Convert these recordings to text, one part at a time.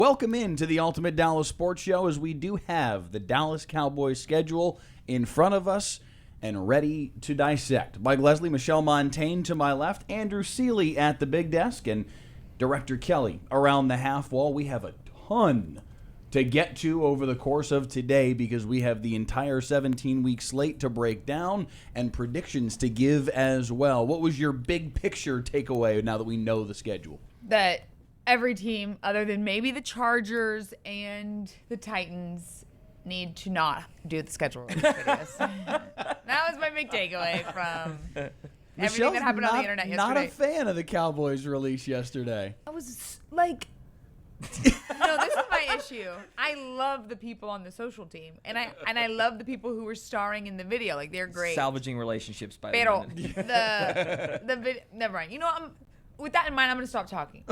Welcome in to the Ultimate Dallas Sports Show, as we do have the Dallas Cowboys schedule in front of us and ready to dissect. Mike Leslie, Michelle Montaigne to my left, Andrew Seeley at the big desk, and Director Kelly around the half wall. We have a ton to get to over the course of today because we have the entire 17-week slate to break down and predictions to give as well. What was your big picture takeaway now that we know the schedule? That every team, other than maybe the Chargers and the Titans, need to not do the schedule videos. That was my big takeaway from everything that happened on the internet yesterday. Not a fan of the Cowboys release yesterday. I was like, no, this is my issue. I love the people on the social team, and I love the people who were starring in the video. Like, they're great. Salvaging relationships by Pero the never mind. You know, with that in mind, I'm going to stop talking.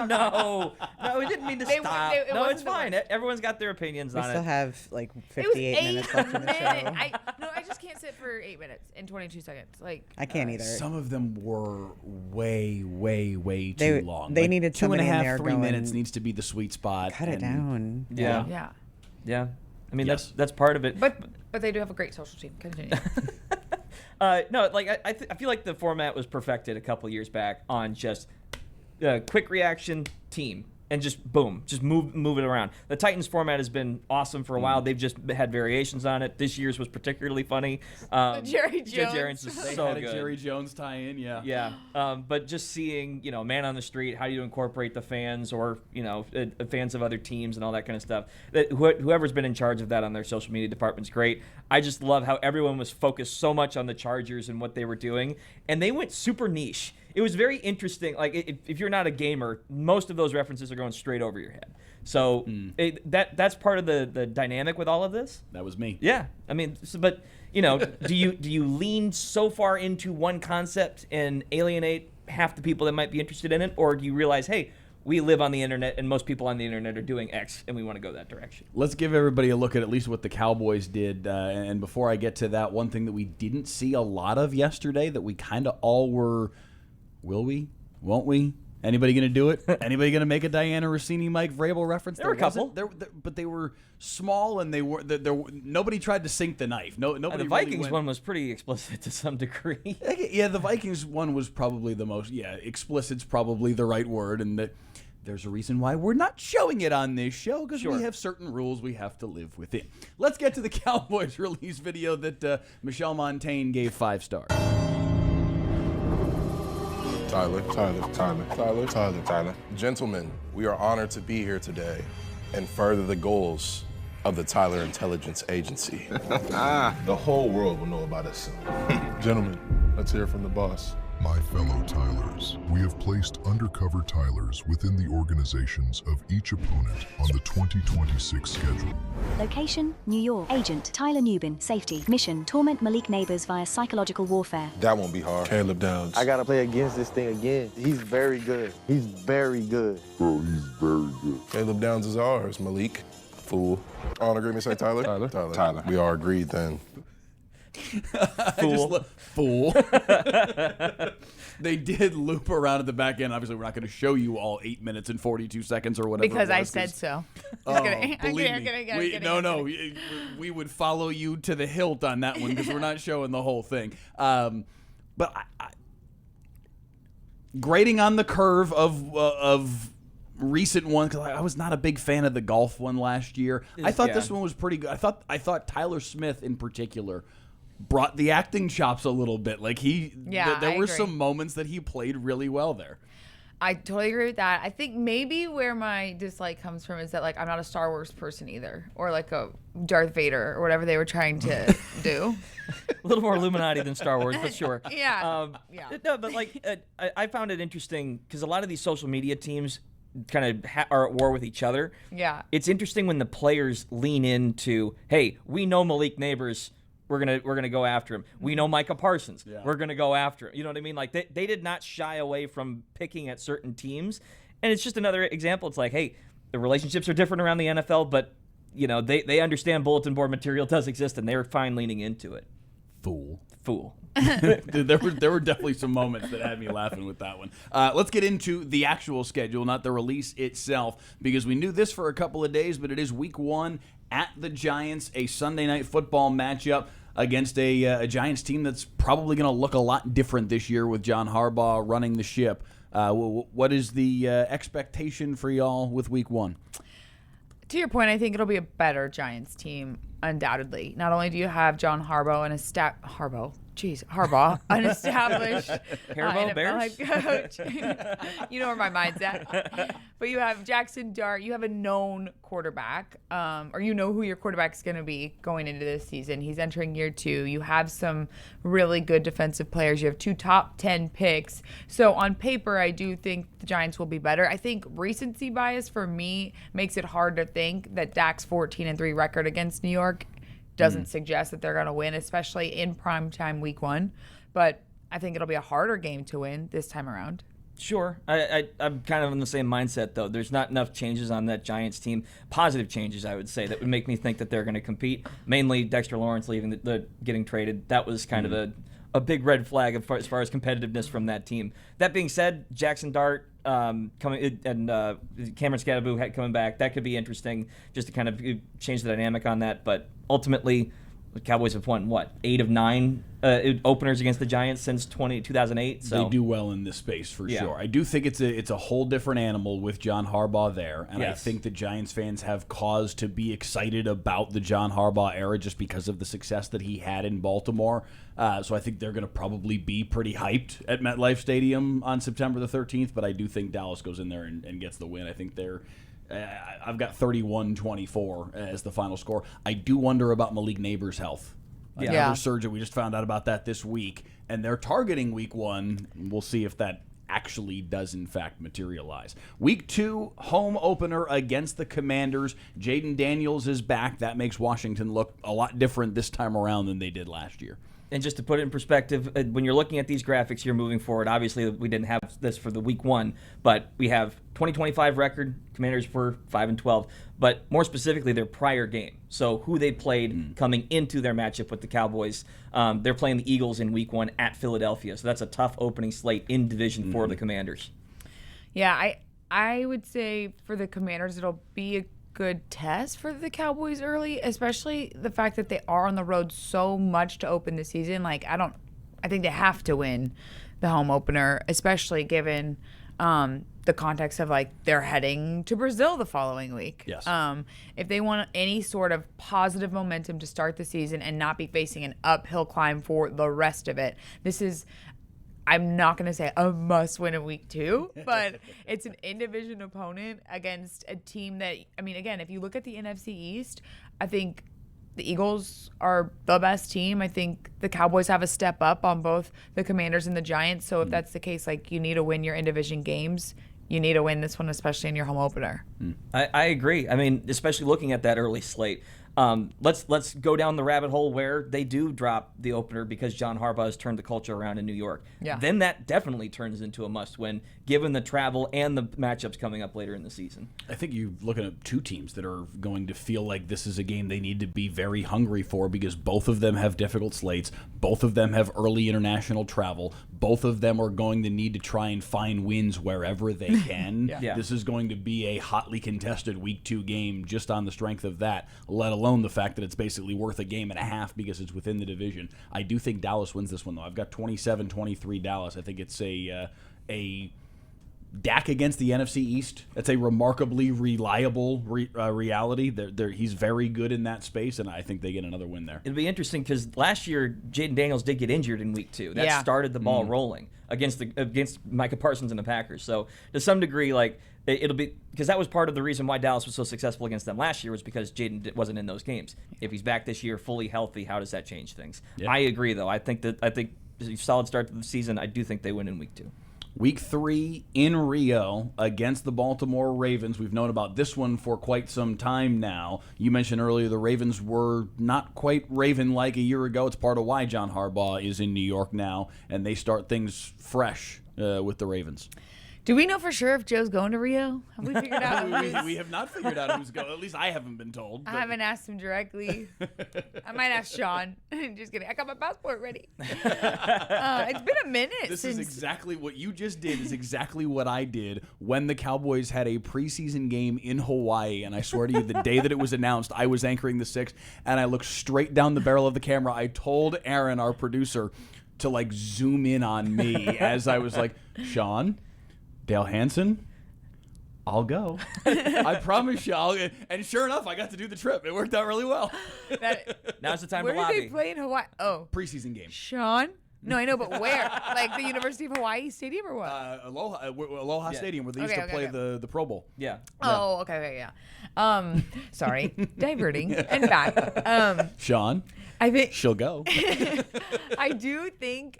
No, we didn't mean to stop. No, it's fine. Everyone's got their opinions on it. We still have like 58 minutes left in the show. I just can't sit for 8 minutes and 22 seconds. Like, I can't either. Some of them were way too long. They needed 2.5, somebody in there 3 going, minutes needs to be the sweet spot. Cut it down. Yeah. I mean, Yes. that's part of it. but they do have a great social team. Continue. No, like I feel like the format was perfected a couple years back on just quick reaction team and just boom, just move it around. The Titans format has been awesome for a while. They've just had variations on it. This year's was particularly funny. The Jerry Jones. Jerry Jones is They so had a good. Jerry Jones tie-in, yeah. Yeah, but just seeing, man on the street, how do you incorporate the fans or, fans of other teams and all that kind of stuff. That whoever's been in charge of that on their social media department's great. I just love how everyone was focused so much on the Chargers and what they were doing, and they went super niche. It was very interesting. Like, if you're not a gamer, most of those references are going straight over your head. So that's part of the dynamic with all of this. That was me. Yeah, I mean, but do you lean so far into one concept and alienate half the people that might be interested in it, or do you realize, hey, we live on the internet and most people on the internet are doing X and we want to go that direction? Let's give everybody a look at least what the Cowboys did. And before I get to that, one thing that we didn't see a lot of yesterday that we kind of all were, will we? Won't we? Anybody going to do it? Anybody going to make a Diana Rossini, Mike Vrabel reference? There were a couple. But they were small, and they were nobody tried to sink the knife. Nobody. The Vikings really one was pretty explicit to some degree. Yeah, the Vikings one was probably the most. Yeah, explicit's probably the right word, and that there's a reason why we're not showing it on this show because we have certain rules we have to live within. Let's get to the Cowboys release video that Michelle Montaigne gave 5 stars. Tyler. Gentlemen, we are honored to be here today and further the goals of the Tyler Intelligence Agency. The whole world will know about us soon. Gentlemen, let's hear from the boss. My fellow Tylers, we have placed undercover Tylers within the organizations of each opponent on the 2026 schedule. Location, New York. Agent, Tyler Newbin. Safety. Mission, torment Malik neighbors via psychological warfare. That won't be hard. Caleb Downs. I gotta play against this thing again. He's very good. He's very good. Caleb Downs is ours, Malik. Fool. All in agreement, say Tyler? Tyler. We are agreed then. Fool. They did loop around at the back end. Obviously, we're not going to show you all 8 minutes and 42 seconds or whatever. Because it was, I said so. Believe me. We would follow you to the hilt on that one because we're not showing the whole thing. But grading on the curve of recent one, because I was not a big fan of the golf one last year. I thought this one was pretty good. I thought Tyler Smith in particular brought the acting chops a little bit. Like there were some moments that he played really well there. I totally agree with that. I think maybe where my dislike comes from is that, like, I'm not a Star Wars person either, or like a Darth Vader or whatever they were trying to do. A little more Illuminati than Star Wars, but sure. Yeah. No, but like I found it interesting because a lot of these social media teams kind of are at war with each other. Yeah. It's interesting when the players lean into, hey, we know Malik Neighbors. We're gonna go after him. We know Micah Parsons. Yeah. We're gonna go after him. You know what I mean? Like they did not shy away from picking at certain teams, and it's just another example. It's like, hey, the relationships are different around the NFL, but they understand bulletin board material does exist, and they're fine leaning into it. Fool. Dude, there were definitely some moments that had me laughing with that one. Let's get into the actual schedule, not the release itself, because we knew this for a couple of days, but it is week 1 at the Giants, a Sunday night football matchup against a Giants team that's probably going to look a lot different this year with John Harbaugh running the ship. What is the expectation for y'all with week 1? To your point, I think it'll be a better Giants team, undoubtedly. Not only do you have John Harbaugh, an established Haribo Bears? coach. You know where my mind's at. But you have Jackson Dart. You have a known quarterback, or you know who your quarterback's going to be going into this season. He's entering year 2. You have some really good defensive players. You have 2 top 10 picks. So on paper, I do think the Giants will be better. I think recency bias for me makes it hard to think that Dak's 14-3 record against New York doesn't suggest that they're going to win, especially in primetime week 1. But I think it'll be a harder game to win this time around. Sure. I'm kind of in the same mindset, though. There's not enough changes on that Giants team, positive changes, I would say, that would make me think that they're going to compete. Mainly Dexter Lawrence leaving, getting traded. That was kind of a big red flag as far as competitiveness from that team. That being said, Jackson Dart coming and Cameron Scadaboo coming back, that could be interesting just to kind of change the dynamic on that. But ultimately, the Cowboys have won, 8 of 9 openers against the Giants since 2008. So they do well in this space for sure. I do think it's a whole different animal with John Harbaugh there, and I think the Giants fans have cause to be excited about the John Harbaugh era just because of the success that he had in Baltimore. So I think they're going to probably be pretty hyped at MetLife Stadium on September the 13th, but I do think Dallas goes in there and gets the win. I think I've got 31-24 as the final score. I do wonder about Malik Neighbors' health. Another surgeon. We just found out about that this week, and they're targeting week 1. We'll see if that actually does in fact materialize. Week 2, home opener against the Commanders. Jaden Daniels is back. That makes Washington look a lot different this time around than they did last year. And just to put it in perspective, when you're looking at these graphics here moving forward, obviously we didn't have this for the week 1, but we have 2025 record. Commanders were 5-12, but more specifically their prior game. So who they played coming into their matchup with the Cowboys. They're playing the Eagles in week 1 at Philadelphia. So that's a tough opening slate in Division 4 of the Commanders. Yeah, I would say for the Commanders it'll be a good test for the Cowboys early, especially the fact that they are on the road so much to open the season. I think they have to win the home opener, especially given the context of they're heading to Brazil the following week. Yes. If they want any sort of positive momentum to start the season and not be facing an uphill climb for the rest of it, this is, I'm not going to say a must win in week 2, but it's an in-division opponent against a team that, again, if you look at the NFC East, I think the Eagles are the best team. I think the Cowboys have a step up on both the Commanders and the Giants. So if that's the case, you need to win your in-division games. You need to win this one, especially in your home opener. I agree. Especially looking at that early slate. Let's go down the rabbit hole where they do drop the opener because John Harbaugh has turned the culture around in New York. Yeah. Then that definitely turns into a must-win, given the travel and the matchups coming up later in the season. I think you're looking at 2 teams that are going to feel like this is a game they need to be very hungry for because both of them have difficult slates. Both of them have early international travel. Both of them are going to need to try and find wins wherever they can. This is going to be a hotly contested week 2 game just on the strength of that, let alone the fact that it's basically worth a game and a half because it's within the division. I do think Dallas wins this one, though. I've got 27-23 Dallas. I think it's a Dak against the NFC East. That's a remarkably reliable reality. He's very good in that space, and I think they get another win there. It'll be interesting because last year Jaden Daniels did get injured in week 2. That started the ball rolling against Micah Parsons and the Packers. So to some degree, it'll be because that was part of the reason why Dallas was so successful against them last year was because Jaden wasn't in those games. If he's back this year fully healthy, how does that change things? I agree, though. I think a solid start to the season. I do think they win in week 2. Week 3 in Rio against the Baltimore Ravens. We've known about this one for quite some time now. You mentioned earlier the Ravens were not quite Raven-like a year ago. It's part of why John Harbaugh is in New York now, and they start things fresh with the Ravens. Do we know for sure if Joe's going to Rio? Have we figured out? we have not figured out who's going. At least I haven't been told. I haven't asked him directly. I might ask Sean. Just kidding. I got my passport ready. It's been a minute This since. is exactly what you just did. Is exactly what I did when the Cowboys had a preseason game in Hawaii. And I swear to you, the day that it was announced, I was anchoring the 6, and I looked straight down the barrel of the camera. I told Aaron, our producer, to like zoom in on me as I was like, Sean, Dale Hansen, I'll go. I promise you. And sure enough, I got to do the trip. It worked out really well. Now's the time Where to did lobby. they play in Hawaii? Oh, Preseason game. Sean? No, I know, but where? Like the University of Hawaii Stadium or what? Aloha Stadium, where they used to play the Pro Bowl. Yeah. Oh, okay, yeah. Sorry, diverting and back. Sean, I think she'll go. I do think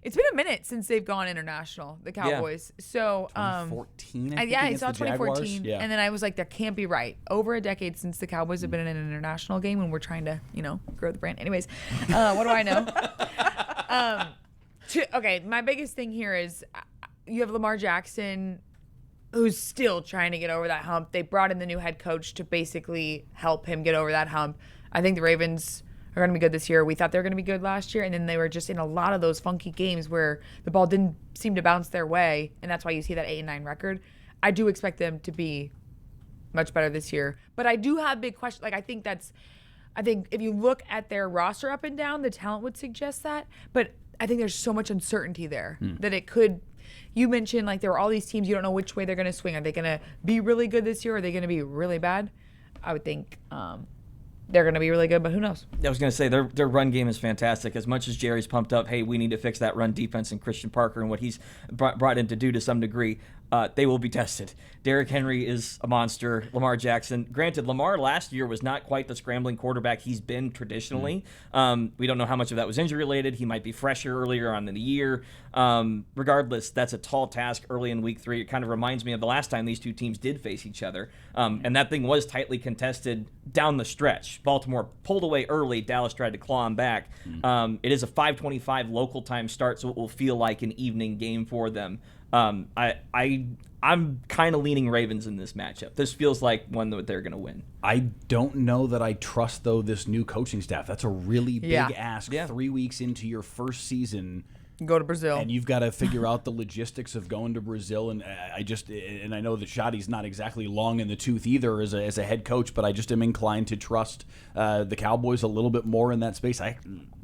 it's been a minute since they've gone international, the Cowboys. So 2014, I think, I against saw the Jaguars. 2014, Yeah. and then I was like, that can't be right. Over a decade since the Cowboys have been in an international game, and we're trying to, grow the brand. Anyways, what do I know? Okay, my biggest thing here is you have Lamar Jackson, who's still trying to get over that hump. They brought in the new head coach to basically help him get over that hump. I think the Ravens are going to be good this year. We thought they were going to be good last year, and then they were just in a lot of those funky games where the ball didn't seem to bounce their way, and that's why you see that 8-9 record. I do expect them to be much better this year, but I do have big questions. Like I think if you look at their roster up and down, the talent would suggest that, but I think there's so much uncertainty there that it could. You mentioned like there were all these teams, you don't know which way they're going to swing. Are they going to be really good this year, or are they going to be really bad? I would think they're going to be really good, but who knows? I was going to say their run game is fantastic. As much as Jerry's pumped up, hey, we need to fix that run defense and Christian Parker and what he's brought in to do to some degree, they will be tested. Derrick Henry is a monster. Lamar Jackson. Granted, Lamar last year was not quite the scrambling quarterback he's been traditionally. We don't know how much of that was injury related. He might be fresher earlier on in the year. Regardless, that's a tall task early in week 3. It kind of reminds me of the last time these two teams did face each other. And that thing was tightly contested down the stretch. Baltimore pulled away early. Dallas tried to claw him back. It is a 5:25 local time start, so it will feel like an evening game for them. I'm kind of leaning Ravens in this matchup. This feels like one that they're going to win. I don't know that I trust, though, this new coaching staff. That's a really big ask. 3 weeks into your first season. Go to Brazil. And you've got to figure out the logistics of going to Brazil. And I know that Shotty's not exactly long in the tooth either as a head coach, but I just am inclined to trust the Cowboys a little bit more in that space.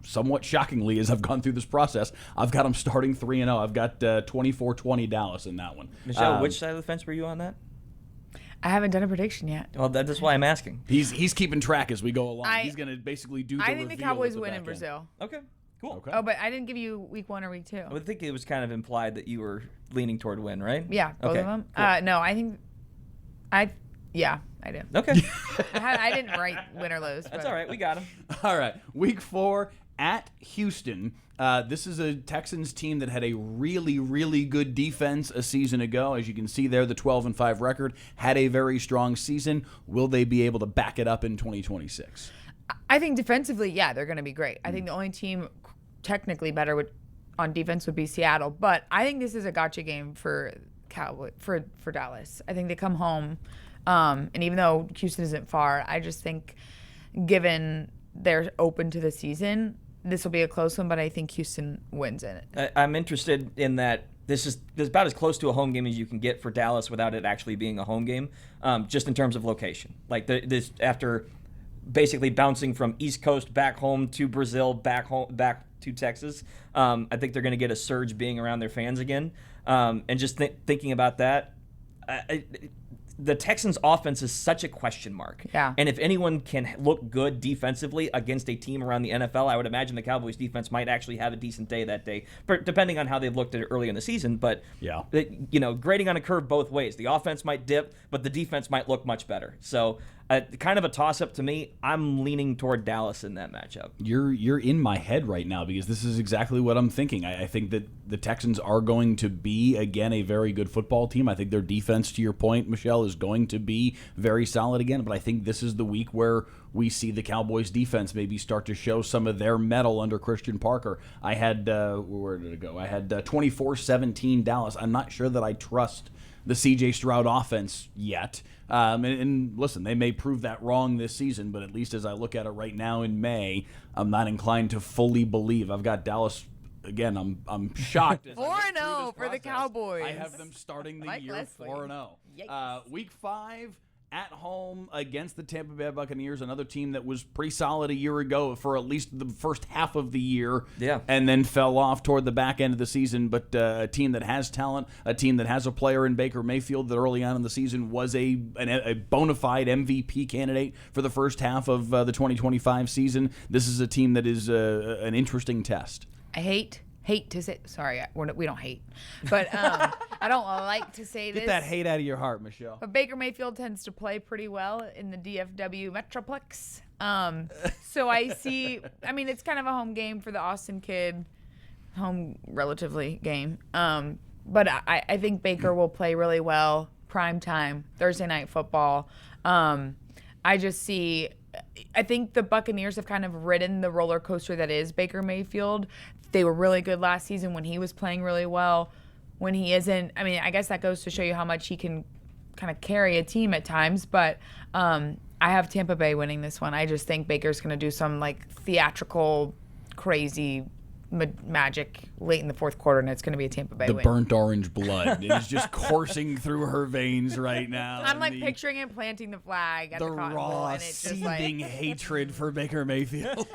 Somewhat shockingly, as I've gone through this process, I've got them starting 3-0. I've got 24-20 Dallas in that one. Michelle, which side of the fence were you on that? I haven't done a prediction yet. Well, that's why I'm asking. He's keeping track as we go along. He's going to basically do the I think the reveal Cowboys at the win back in end. Brazil. Okay, cool. Okay. Oh, but I didn't give you week 1 or week 2. I would think it was kind of implied that you were leaning toward win, right? Yeah, both Okay, of them. cool. No, I think I do. Okay. I didn't write win or lose. That's but. all right. We got him. All right. Week 4 at Houston. This is a Texans team that had a really, really good defense a season ago. As you can see there, the 12-5 record had a very strong season. Will they be able to back it up in 2026? I think defensively, yeah, they're going to be great. I think the only team technically better on defense would be Seattle, but I think this is a gotcha game for Dallas. I think they come home, and even though Houston isn't far, I just think given they're open to the season, this will be a close one, but I think Houston wins in it. I'm interested in that. This is about as close to a home game as you can get for Dallas without it actually being a home game, just in terms of location. Like this after basically bouncing from East Coast back home to Brazil, back to Texas. I think they're going to get a surge being around their fans again. And just thinking about that, the Texans' offense is such a question mark. Yeah. And if anyone can look good defensively against a team around the NFL, I would imagine the Cowboys' defense might actually have a decent day that day, depending on how they've looked at it early in the season. But, grading on a curve both ways. The offense might dip, but the defense might look much better. So Kind of a toss-up to me. I'm leaning toward Dallas in that matchup. You're in my head right now because this is exactly what I'm thinking. I think that the Texans are going to be, again, a very good football team. I think their defense, to your point, Michelle, is going to be very solid again. But I think this is the week where we see the Cowboys defense maybe start to show some of their mettle under Christian Parker. I had, where did it go? I had 24-17 Dallas. I'm not sure that I trust the C.J. Stroud offense yet. And listen, they may prove that wrong this season, but at least as I look at it right now in May, I'm not inclined to fully believe. I've got Dallas, again, I'm shocked. 4-0 for the Cowboys. I have them starting the year Leslie. 4-0. Week 5, at home against the Tampa Bay Buccaneers, another team that was pretty solid a year ago for at least the first half of the year, and then fell off toward the back end of the season. But a team that has talent, a team that has a player in Baker Mayfield that early on in the season was a bona fide MVP candidate for the first half of the 2025 season. This is a team that is an interesting test. I hate to say, sorry, we don't hate, but I don't like to say this. Get that hate out of your heart, Michelle. But Baker Mayfield tends to play pretty well in the DFW Metroplex. So I see, I mean, it's kind of a home game for the Austin kid, home relatively game. But I think Baker will play really well, prime time, Thursday night football. I think the Buccaneers have kind of ridden the roller coaster that is Baker Mayfield. They were really good last season when he was playing really well. When he isn't, I mean, I guess that goes to show you how much he can kind of carry a team at times. But I have Tampa Bay winning this one. I just think Baker's going to do some like theatrical, crazy magic late in the fourth quarter, and it's going to be a Tampa Bay win. The burnt orange blood is just coursing through her veins right now. I'm like picturing him planting the flag at the Cotton Bowl, raw, and it's just seething hatred for Baker Mayfield.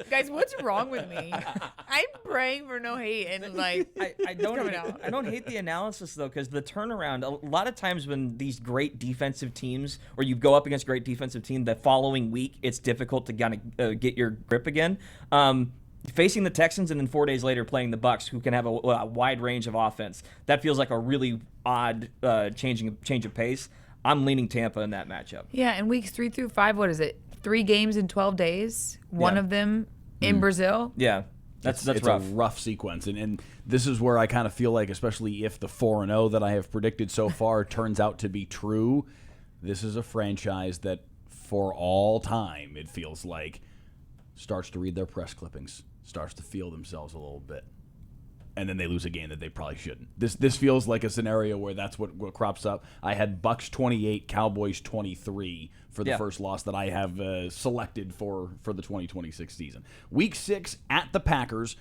Guys, what's wrong with me? I'm praying for no hate, and like I don't hate the analysis though, because the turnaround. A lot of times when these great defensive teams, or you go up against great defensive team, the following week it's difficult to kind of get your grip again. Facing the Texans and then 4 days later playing the Bucs, who can have a wide range of offense, that feels like a really odd change of pace. I'm leaning Tampa in that matchup. Yeah, and weeks 3 through 5, what is it? 3 games in 12 days. One of them in Brazil. Yeah, that's it's rough. a rough sequence, and this is where I kind of feel like, especially if the 4-0 that I have predicted so far turns out to be true, this is a franchise that, for all time, it feels like starts to read their press clippings, starts to feel themselves a little bit, and then they lose a game that they probably shouldn't. This feels like a scenario where that's what crops up. I had Bucks 28, Cowboys 23 for the first loss that I have selected for the 2026 season. Week 6 at the Packers.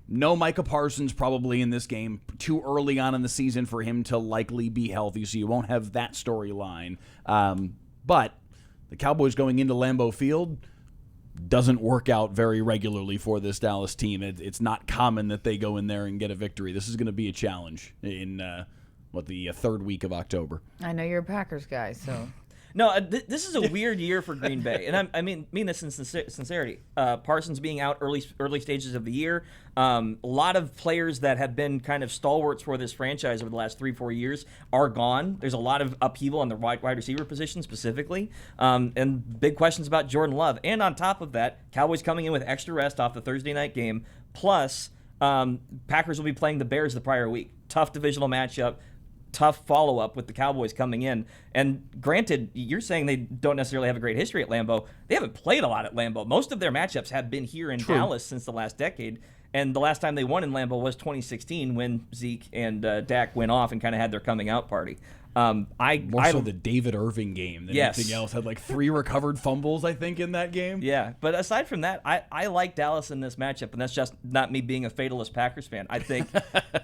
No Micah Parsons probably in this game. Too early on in the season for him to likely be healthy, so you won't have that storyline. But the Cowboys going into Lambeau Field doesn't work out very regularly for this Dallas team. It's not common that they go in there and get a victory. This is going to be a challenge in the third week of October. I know you're a Packers guy, so. No, this is a weird year for Green Bay, and I mean this in sincerity. Parsons being out early stages of the year, a lot of players that have been kind of stalwarts for this franchise over the last 3-4 years are gone. There's a lot of upheaval on the wide receiver position specifically, and big questions about Jordan Love. And on top of that, Cowboys coming in with extra rest off the Thursday night game, plus Packers will be playing the Bears the prior week. Tough divisional matchup. Tough follow-up with the Cowboys coming in. And granted, you're saying they don't necessarily have a great history at Lambeau. They haven't played a lot at Lambeau. Most of their matchups have been here in Dallas since the last decade. And the last time they won in Lambeau was 2016 when Zeke and Dak went off and kind of had their coming-out party. More so the David Irving game than anything else. Had like 3 recovered fumbles, I think, in that game. Yeah, but aside from that, I like Dallas in this matchup, and that's just not me being a fatalist Packers fan. I think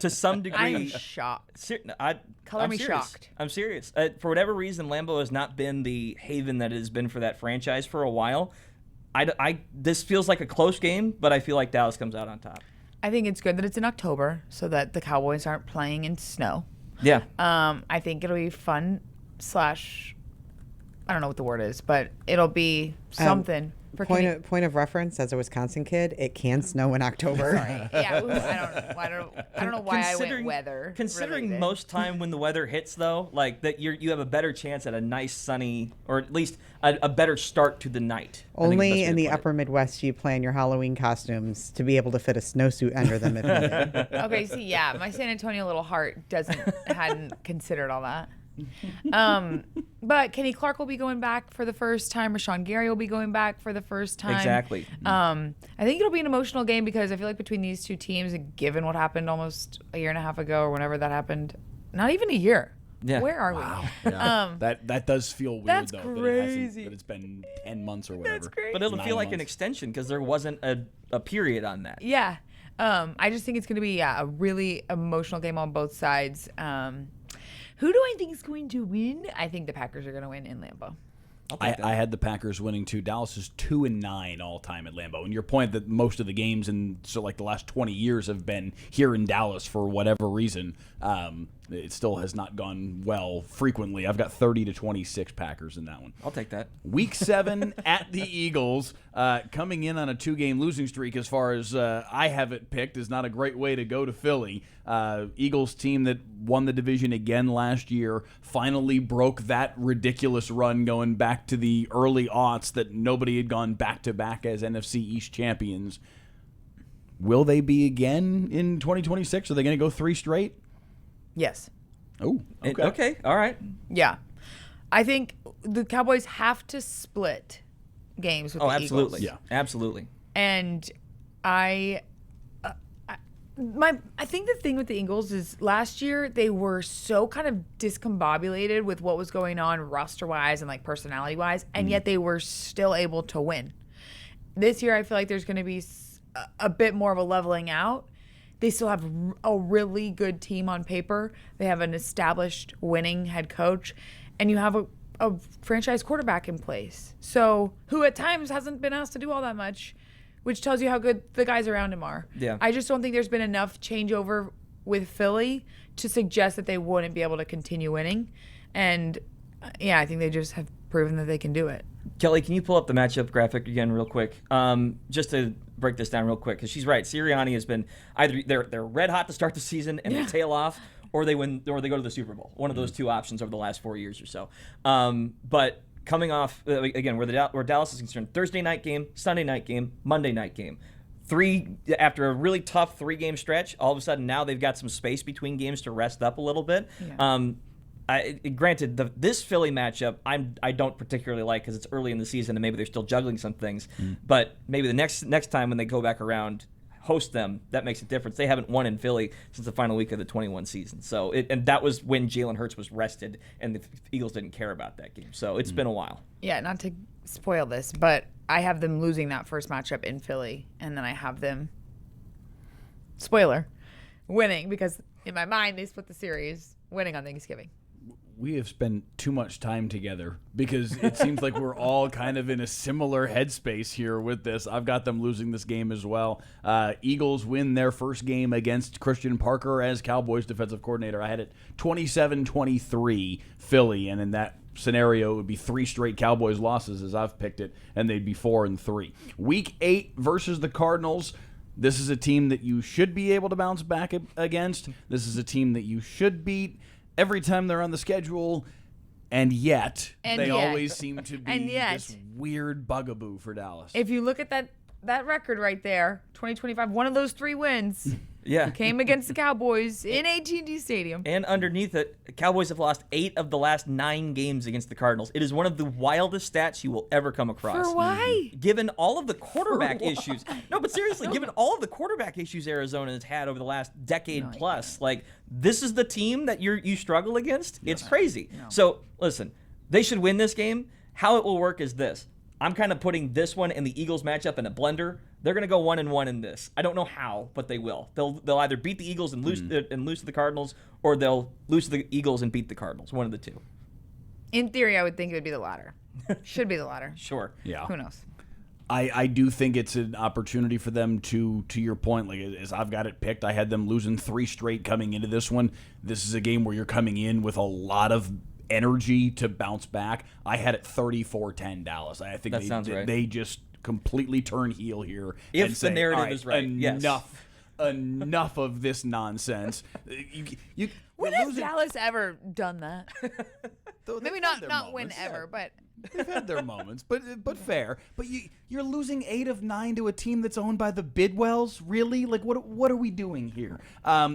to some degree... I'm shocked. I'm me serious. shocked. I'm serious. For whatever reason, Lambeau has not been the haven that it has been for that franchise for a while. This feels like a close game, but I feel like Dallas comes out on top. I think it's good that it's in October so that the Cowboys aren't playing in snow. Yeah. I think it'll be fun / I don't know what the word is, but it'll be something. For Point of reference, as a Wisconsin kid, it can snow in October. Sorry. Yeah, ooh, I don't know why I went weather. Considering related. most time when the weather hits, though, like that you have a better chance at a nice sunny, or at least a better start to the night. Only in the upper Midwest do you plan your Halloween costumes to be able to fit a snowsuit under them if needed. Okay, see, yeah, my San Antonio little heart hadn't considered all that. But Kenny Clark will be going back for the first time. Rashawn Gary will be going back for the first time. Exactly. I think it'll be an emotional game because I feel like between these two teams, given what happened almost a year and a half ago or whenever that happened, not even a year. Yeah. Where are we? Yeah. That does feel weird, that's though. crazy. That it's been 10 months or whatever. That's crazy. But it'll 9 feel like an months. extension because there wasn't a period on that. Yeah. I just think it's going to be a really emotional game on both sides. Who do I think is going to win? I think the Packers are going to win in Lambeau. I had the Packers winning too. Dallas is 2-9 all time at Lambeau. And your point that most of the games in the last 20 years have been here in Dallas for whatever reason. It still has not gone well frequently. I've got 30-26 Packers in that one. I'll take that. Week 7 at the Eagles, coming in on a 2-game losing streak as far as I have it picked is not a great way to go to Philly. Eagles team that won the division again last year finally broke that ridiculous run going back to the early aughts that nobody had gone back-to-back as NFC East champions. Will they be again in 2026? Are they going to go 3 straight? Yes. Oh, okay. Okay, all right. Yeah. I think the Cowboys have to split games with the absolutely. Eagles. Yeah. Absolutely. And I think the thing with the Eagles is last year they were so kind of discombobulated with what was going on roster-wise and like personality-wise, and yet they were still able to win. This year I feel like there's going to be a bit more of a leveling out. They still have a really good team on paper. They have an established winning head coach, and you have a franchise quarterback in place. So who at times hasn't been asked to do all that much, which tells you how good the guys around him are. Yeah. I just don't think there's been enough changeover with Philly to suggest that they wouldn't be able to continue winning. And yeah, I think they just have proven that they can do it. Kelly, can you pull up the matchup graphic again real quick? Just to break this down real quick, because she's right. Sirianni has been either they're red hot to start the season and they tail off, or they win, or they go to the Super Bowl. One of those two options over the last 4 years or so. But coming off again, where Dallas is concerned, Thursday night game, Sunday night game, Monday night game. After a really tough 3-game stretch, all of a sudden now they've got some space between games to rest up a little bit. Yeah. Granted, this Philly matchup I don't particularly like because it's early in the season and maybe they're still juggling some things. But maybe the next time when they go back around, host them, that makes a difference. They haven't won in Philly since the final week of the 21 season. So and that was when Jalen Hurts was rested and the Eagles didn't care about that game. So it's been a while. Yeah, not to spoil this, but I have them losing that first matchup in Philly, and then I have them, spoiler, winning because in my mind they split the series, winning on Thanksgiving. We have spent too much time together because it seems like we're all kind of in a similar headspace here with this. I've got them losing this game as well. Eagles win their first game against Christian Parker as Cowboys defensive coordinator. I had it 27-23 Philly, and in that scenario it would be 3 straight Cowboys losses as I've picked it, and they'd be 4-3. Week 8 versus the Cardinals. This is a team that you should be able to bounce back against. This is a team that you should beat every time they're on the schedule, and yet they always seem to be this weird bugaboo for Dallas. If you look at that record right there, 2025, one of those 3 wins came against the Cowboys in AT&T Stadium. And underneath it, the Cowboys have lost 8 of the last 9 games against the Cardinals. It is one of the wildest stats you will ever come across. For why? Given all of the quarterback issues. No, but seriously, given all of the quarterback issues Arizona has had over the last decade plus, like, this is the team that you struggle against? It's crazy. No. So, listen, they should win this game. How it will work is this. I'm kind of putting this one and the Eagles matchup in a blender. They're going to go 1-1 in this. I don't know how, but they will. They'll either beat the Eagles and lose to the Cardinals, or they'll lose to the Eagles and beat the Cardinals. One of the two. In theory, I would think it would be the latter. Should be the latter. Sure. Yeah. Who knows? I do think it's an opportunity for them to your point, like as I've got it picked, I had them losing 3 straight coming into this one. This is a game where you're coming in with a lot of energy to bounce back. I had it 34-10 Dallas. I think that sounds right. They just completely turn heel here. If and the say, narrative all right, is right, yes. Enough of this nonsense. When has Dallas ever done that? Maybe not moments, whenever, but they've had their moments, but fair. But you're losing 8 of 9 to a team that's owned by the Bidwells. Really? Like, what are we doing here?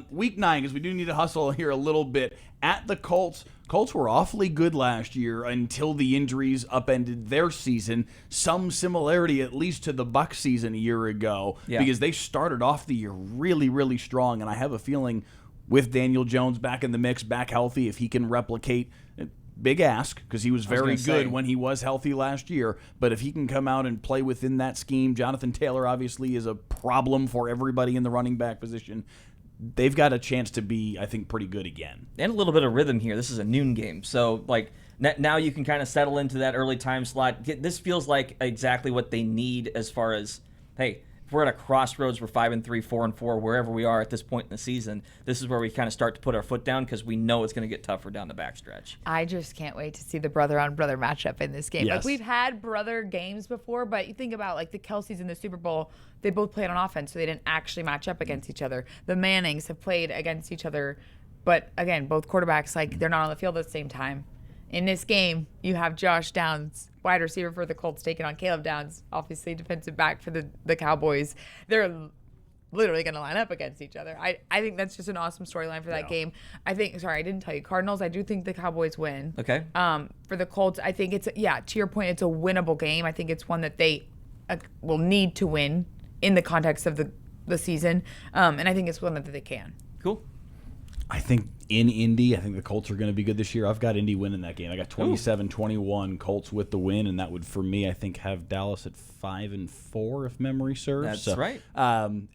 Week 9, because we do need to hustle here a little bit. At the Colts. Colts were awfully good last year until the injuries upended their season. Some similarity, at least, to the Bucs season a year ago, because they started off the year really, really strong. And I have a feeling with Daniel Jones back in the mix, back healthy, if he can replicate. Big ask, because he was very good when he was healthy last year. But if he can come out and play within that scheme, Jonathan Taylor obviously is a problem for everybody in the running back position. They've got a chance to be, I think, pretty good again. And a little bit of rhythm here. This is a noon game. So, like, now you can kind of settle into that early time slot. This feels like exactly what they need as far as, hey, if we're at a crossroads, we're 5-3, 4-4, wherever we are at this point in the season, this is where we kind of start to put our foot down because we know it's going to get tougher down the backstretch. I just can't wait to see the brother-on-brother matchup in this game. Yes. Like, we've had brother games before, but you think about, like, the Kelseys in the Super Bowl, they both played on offense, so they didn't actually match up against each other. The Mannings have played against each other, but, again, both quarterbacks, like, they're not on the field at the same time. In this game, you have Josh Downs, wide receiver for the Colts, taking on Caleb Downs, obviously defensive back for the Cowboys. They're literally going to line up against each other. I think that's just an awesome storyline for that game. I didn't tell you, Cardinals, I do think the Cowboys win. Okay. For the Colts, I think it's, to your point, it's a winnable game. I think it's one that they will need to win in the context of the season. And I think it's one that they can. Cool. I think in Indy, I think the Colts are going to be good this year. I've got Indy winning that game. I got 27-21 Colts with the win, and that would, for me, I think, have Dallas at 5-4 if memory serves. That's right.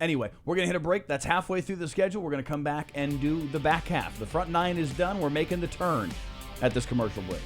Anyway, we're going to hit a break. That's halfway through the schedule. We're going to come back and do the back half. The front 9 is done. We're making the turn at this commercial break.